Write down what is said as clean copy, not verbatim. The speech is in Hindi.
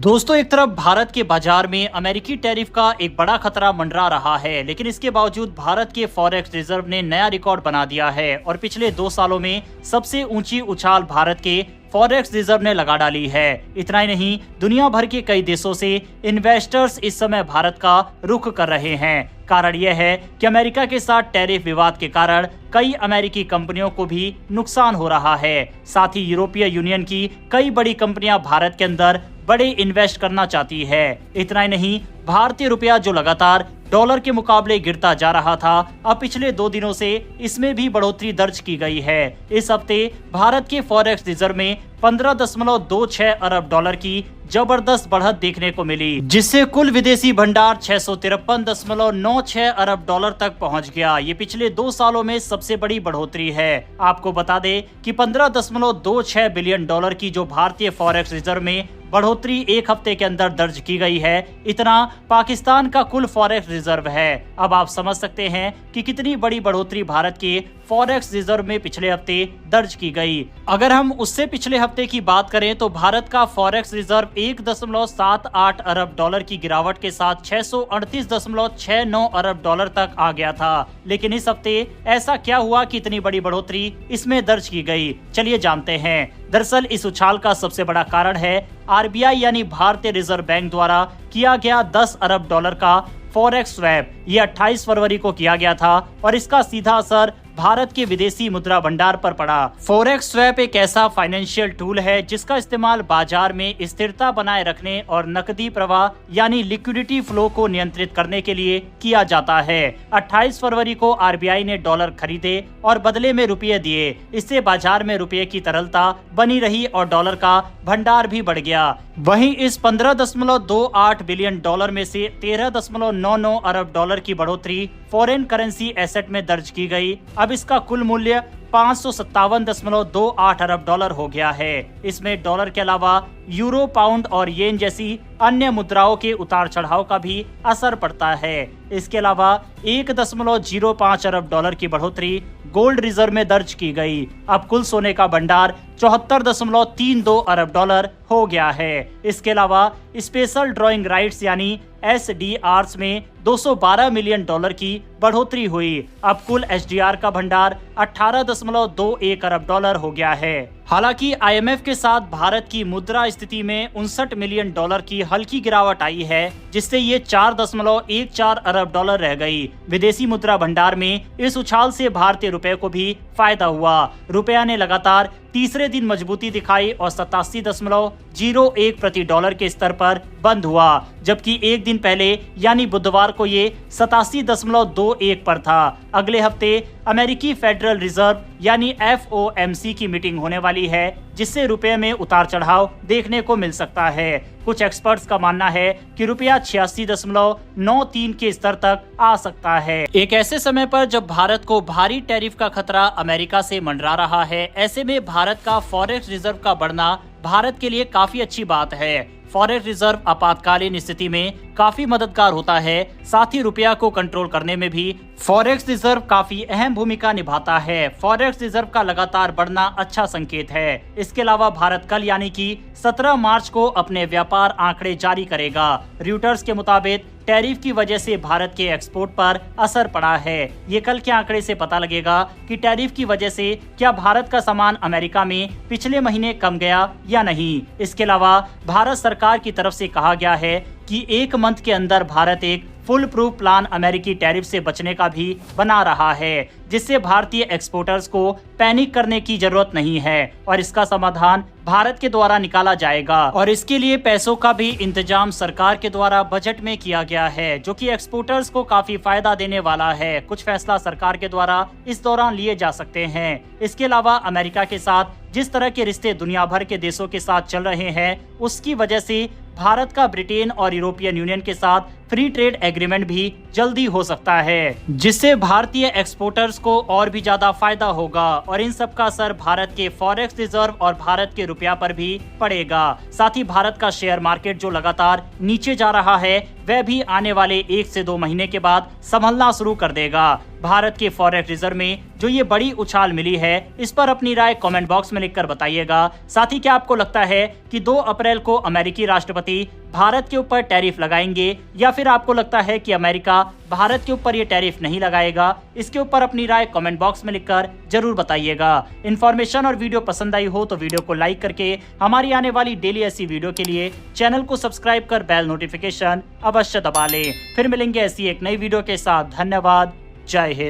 दोस्तों, एक तरफ भारत के बाजार में अमेरिकी टैरिफ का एक बड़ा खतरा मंडरा रहा है, लेकिन इसके बावजूद भारत के फॉरेक्स रिजर्व ने नया रिकॉर्ड बना दिया है और पिछले 2 सालों में सबसे ऊंची उछाल भारत के फॉरेक्स रिजर्व ने लगा डाली है। इतना ही नहीं, दुनिया भर के कई देशों से इन्वेस्टर्स इस समय भारत का रुख कर रहे हैं। कारण यह है कि अमेरिका के साथ टैरिफ विवाद के कारण कई अमेरिकी कंपनियों को भी नुकसान हो रहा है। साथ ही यूरोपीय यूनियन की कई बड़ी कंपनियां भारत के अंदर बड़े इन्वेस्ट करना चाहती है। इतना ही नहीं, भारतीय रुपया जो लगातार डॉलर के मुकाबले गिरता जा रहा था, अब पिछले 2 दिनों से इसमें भी बढ़ोतरी दर्ज की गई है। इस हफ्ते भारत के फॉरेक्स रिजर्व में 15.26 अरब डॉलर की जबरदस्त बढ़त देखने को मिली, जिससे कुल विदेशी भंडार 653.96 अरब डॉलर तक पहुंच गया। ये पिछले 2 सालों में सबसे बड़ी बढ़ोतरी है। आपको बता दें कि 15.26 बिलियन डॉलर की जो भारतीय फॉरेक्स रिजर्व में बढ़ोतरी एक हफ्ते के अंदर दर्ज की गई है, इतना पाकिस्तान का कुल फॉरेक्स रिजर्व है। अब आप समझ सकते हैं कि कितनी बड़ी बढ़ोतरी भारत के फॉरेक्स रिजर्व में पिछले हफ्ते दर्ज की गई। अगर हम उससे पिछले हफ्ते की बात करें तो भारत का फॉरेक्स रिजर्व 1.78 अरब डॉलर की गिरावट के साथ 638.69 अरब डॉलर तक आ गया था। लेकिन इस हफ्ते ऐसा क्या हुआ कि इतनी बड़ी बढ़ोतरी इसमें दर्ज की गई? चलिए जानते हैं। दरअसल इस उछाल का सबसे बड़ा कारण है आरबीआई यानी भारतीय रिजर्व बैंक द्वारा किया गया 10 अरब डॉलर का फॉरेक्स स्वैप। ये 28 फरवरी को किया गया था और इसका सीधा असर भारत के विदेशी मुद्रा भंडार पर पड़ा। फॉरेक्स स्वैप एक ऐसा फाइनेंशियल टूल है जिसका इस्तेमाल बाजार में स्थिरता बनाए रखने और नकदी प्रवाह यानी लिक्विडिटी फ्लो को नियंत्रित करने के लिए किया जाता है। 28 फरवरी को आरबीआई ने डॉलर खरीदे और बदले में रुपये दिए। इससे बाजार में रुपये की तरलता बनी रही और डॉलर का भंडार भी बढ़ गया। वहीं इस 15.28 बिलियन डॉलर में से 13.99 अरब डॉलर की बढ़ोतरी फॉरेन करेंसी एसेट में दर्ज की गई। अब इसका कुल मूल्य 557.28 अरब डॉलर हो गया है। इसमें डॉलर के अलावा यूरो, पाउंड और येन जैसी अन्य मुद्राओं के उतार चढ़ाव का भी असर पड़ता है। इसके अलावा 1.05 अरब डॉलर की बढ़ोतरी गोल्ड रिजर्व में दर्ज की गई। अब कुल सोने का भंडार 74.32 अरब डॉलर हो गया है। इसके अलावा स्पेशल ड्रॉइंग राइट्स यानी SDRs में 212 मिलियन डॉलर की बढ़ोतरी हुई। अब कुल SDR का भंडार 18.21 अरब डॉलर हो गया है। हालांकि IMF के साथ भारत की मुद्रा स्थिति में 59 मिलियन डॉलर की हल्की गिरावट आई है, जिससे ये 4.14 अरब डॉलर रह गई। विदेशी मुद्रा भंडार में इस उछाल से भारतीय रुपए को भी फायदा हुआ। रुपया ने लगातार तीसरे दिन मजबूती दिखाई और 87.01 प्रति डॉलर के स्तर पर बंद हुआ, जबकि एक दिन पहले यानी बुधवार को ये 87.21 पर था। अगले हफ्ते अमेरिकी फेडरल रिजर्व यानी FOMC की मीटिंग होने वाली है, जिससे रुपए में उतार चढ़ाव देखने को मिल सकता है। कुछ एक्सपर्ट्स का मानना है कि रुपया 86.93 के स्तर तक आ सकता है। एक ऐसे समय पर जब भारत को भारी टैरिफ का खतरा अमेरिका से मंडरा रहा है, ऐसे में भारत का फॉरेक्स रिजर्व का बढ़ना भारत के लिए काफी अच्छी बात है। फॉरेक्स रिजर्व आपातकालीन स्थिति में काफी मददगार होता है। साथ ही रुपया को कंट्रोल करने में भी फॉरेक्स रिजर्व काफी अहम भूमिका निभाता है। फॉरेक्स रिजर्व का लगातार बढ़ना अच्छा संकेत है। इसके अलावा भारत कल यानी कि 17 मार्च को अपने व्यापार आंकड़े जारी करेगा। रॉयटर्स के मुताबिक टैरिफ की वजह से भारत के एक्सपोर्ट पर असर पड़ा है। ये कल के आंकड़े से पता लगेगा कि टैरिफ की वजह से क्या भारत का सामान अमेरिका में पिछले महीने कम गया या नहीं। इसके अलावा भारत सरकार की तरफ से कहा गया है कि 1 मंथ के अंदर भारत एक फुल प्रूफ प्लान अमेरिकी टैरिफ से बचने का भी बना रहा है, जिससे भारतीय एक्सपोर्टर्स को पैनिक करने की जरूरत नहीं है और इसका समाधान भारत के द्वारा निकाला जाएगा। और इसके लिए पैसों का भी इंतजाम सरकार के द्वारा बजट में किया गया है, जो कि एक्सपोर्टर्स को काफी फायदा देने वाला है। कुछ फैसला सरकार के द्वारा इस दौरान लिए जा सकते हैं। इसके अलावा अमेरिका के साथ जिस तरह के रिश्ते दुनिया भर के देशों के साथ चल रहे हैं, उसकी वजह से भारत का ब्रिटेन और यूरोपियन यूनियन के साथ फ्री ट्रेड एग्रीमेंट भी जल्दी हो सकता है, जिससे भारतीय एक्सपोर्टर्स को और भी ज्यादा फायदा होगा और इन सब का असर भारत के फॉरेक्स रिजर्व और भारत के रुपया पर भी पड़ेगा। साथ ही भारत का शेयर मार्केट जो लगातार नीचे जा रहा है, वह भी आने वाले 1 से 2 महीने के बाद संभलना शुरू कर देगा। भारत के फॉरेक्स रिजर्व में जो ये बड़ी उछाल मिली है, इस पर अपनी राय कमेंट बॉक्स में लिखकर बताइएगा। साथ ही क्या आपको लगता है कि 2 अप्रैल को अमेरिकी राष्ट्रपति राष्ट्रपति भारत के ऊपर टैरिफ लगाएंगे या फिर आपको लगता है कि अमेरिका भारत के ऊपर ये टैरिफ नहीं लगाएगा? इसके ऊपर अपनी राय कमेंट बॉक्स में लिखकर जरूर बताइएगा। इन्फॉर्मेशन और वीडियो पसंद आई हो तो वीडियो को लाइक करके हमारी आने वाली डेली ऐसी वीडियो के लिए चैनल को सब्सक्राइब कर बेल नोटिफिकेशन अवश्य दबा लें। फिर मिलेंगे ऐसी एक नई वीडियो के साथ। धन्यवाद। जय हिंद।